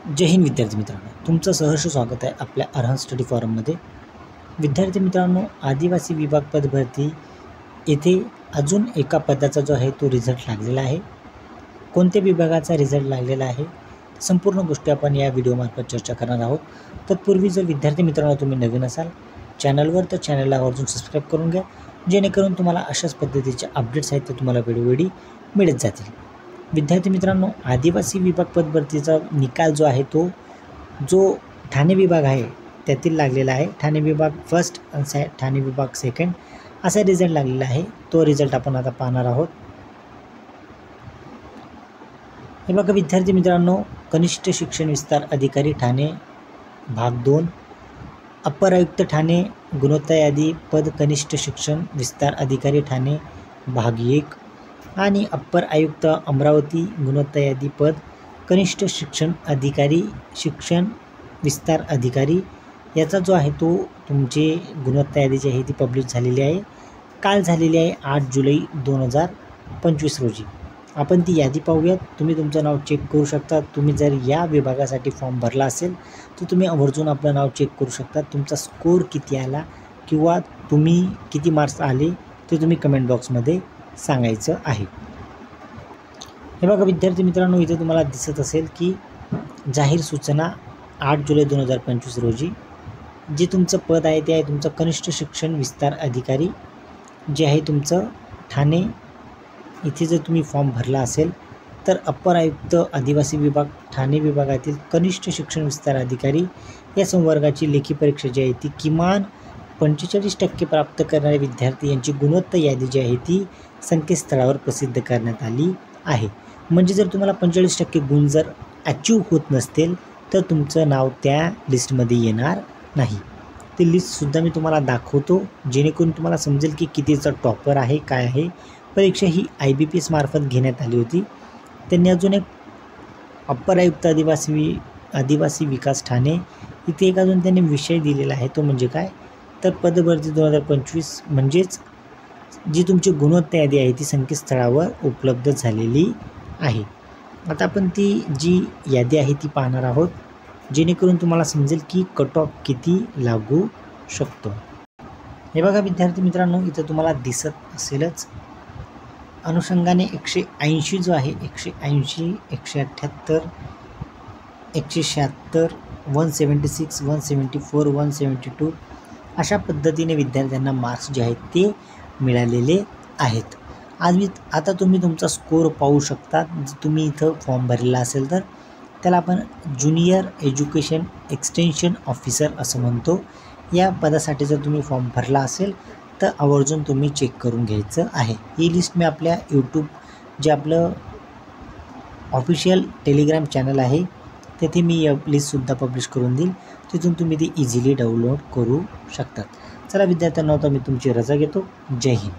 जय हिंद विद्यार्थी मित्रांनो, तुमचं सहर्ष स्वागत आहे आपल्या अर्हम स्टडी फॉरममध्ये। विद्यार्थी मित्रांनो, आदिवासी विभाग पद भरती येथे अजून एका पदाचा जो आहे तो रिझल्ट लागलेला आहे। कोणत्या विभागाचा रिझल्ट लागलेला आहे संपूर्ण गोष्टी आपण या व्हिडिओमार्फत चर्चा करणार आहोत। तत्पूर्वी जर विद्यार्थी मित्रांनो तुम्ही नवीन असाल चॅनलवर तर चॅनलला आवर्जून सबस्क्राईब करून घ्या, जेणेकरून तुम्हाला अशाच पद्धतीचे अपडेट्स आहेत ते तुम्हाला वेळोवेळी मिळत जातील। विद्यार्थी मित्रांनो, आदिवासी विभाग पद भरतीचा निकाल जो आहे तो जो ठाणे विभाग आहे त्यातील लागलेला आहे। ठाणे विभाग फर्स्ट आणि ठाणे विभाग सेकंड असा रिझल्ट लागलेला आहे। तो रिझल्ट आपण आता पाहणार आहोत। हे बघा विद्यार्थी मित्रांनो, कनिष्ठ शिक्षण विस्तार अधिकारी ठाणे भाग 2, अप्पर आयुक्त ठाणे गुणवत्ता यादी पद कनिष्ठ शिक्षण विस्तार अधिकारी ठाणे भाग 1 आणि अप्पर आयुक्त अमरावती गुणवत्ता यादी पद कनिष्ठ शिक्षण अधिकारी शिक्षण विस्तार अधिकारी याचा जो आहे तो तुमचे गुणवत्ता यादी जी आहे ती पब्लिश झालेली आहे, काल झालेली आहे 8 जुलै 2025 रोजी। आपण ती यादी पाहूयात। तुम्ही तुमचं नाव चेक करू शकता। तुम्ही जर या विभागासाठी फॉर्म भरला असेल तर तुम्ही आवर्जून आपलं नाव चेक करू शकता। तुमचा स्कोर किती आला किंवा तुम्ही किती मार्क्स आले ते तुम्ही कमेंट बॉक्समध्ये सांगायचं आहे। हे बघा विद्यार्थी मित्रांनो, इथे तुम्हाला दिसत असेल की जाहीर सूचना 8 जुलै 2025 रोजी जे तुमचं पद आहे ते आहे तुमचं कनिष्ठ शिक्षण विस्तार अधिकारी जे आहे तुमचं ठाणे। इथे जर तुम्ही फॉर्म भरला असेल तर अप्पर आयुक्त आदिवासी विभाग ठाणे विभागातील कनिष्ठ शिक्षण विस्तार अधिकारी या संवर्गाची लेखी परीक्षा जी आहे ती किमान 45% प्राप्त करणारे विद्यार्थी यांची गुणवत्ता यादी जी आहे ती संकेतस्थळावर प्रसिद्ध करण्यात आली आहे। म्हणजे जर तुम्हाला 45% गुण जर अचीव होत नसतील तर तुमचं नाव त्या लिस्टमध्ये येणार नाही। ती लिस्टसुद्धा मी तुम्हाला दाखवतो, जेणेकरून तुम्हाला समजेल की कितीचा टॉपर आहे काय आहे। परीक्षा ही IBPS मार्फत घेण्यात आली होती। त्यांनी अजून एक अप्पर आयुक्त आदिवासी विकास ठाणे इथे एक अजून त्यांनी विषय दिलेला आहे, तो म्हणजे काय तर पदभरती 2025 म्हणजेच जी तुमची गुणवत्ता यादी आहे ती संकेतस्थळावर उपलब्ध झालेली आहे। आता आपण ती जी यादी आहे ती पाहणार आहोत, जेणेकरून तुम्हाला समजेल की कट ऑफ किती लागू शकतो। हे बघा विद्यार्थी मित्रांनो, इथं तुम्हाला दिसत असेलच अनुषंगाने 180 जो आहे 180 178 176 176 174 172 अशा पद्धतीने विद्यार्थ्यांना मार्क्स जे आहेत ते मिळालेले आहेत। आता तुम्ही तुमचा स्कोर पाहू शकता। तुम्ही इथं फॉर्म भरलेला असेल तर त्याला आपण ज्युनियर एज्युकेशन एक्सटेन्शन ऑफिसर असं म्हणतो। या पदासाठी जर तुम्ही फॉर्म भरला असेल तर आवर्जून तुम्ही चेक करून घ्यायचं आहे। ही लिस्ट मी आपल्या यूट्यूब जे आपलं ऑफिशियल टेलिग्राम चॅनल आहे तेथे मी या लिस्टसुद्धा पब्लिश करून देईल, तिथून तुम्ही ती इझिली डाउनलोड करू शकतात। चला विद्यार्थ्यांना आता मी तुमची रजा घेतो। जय हिंद।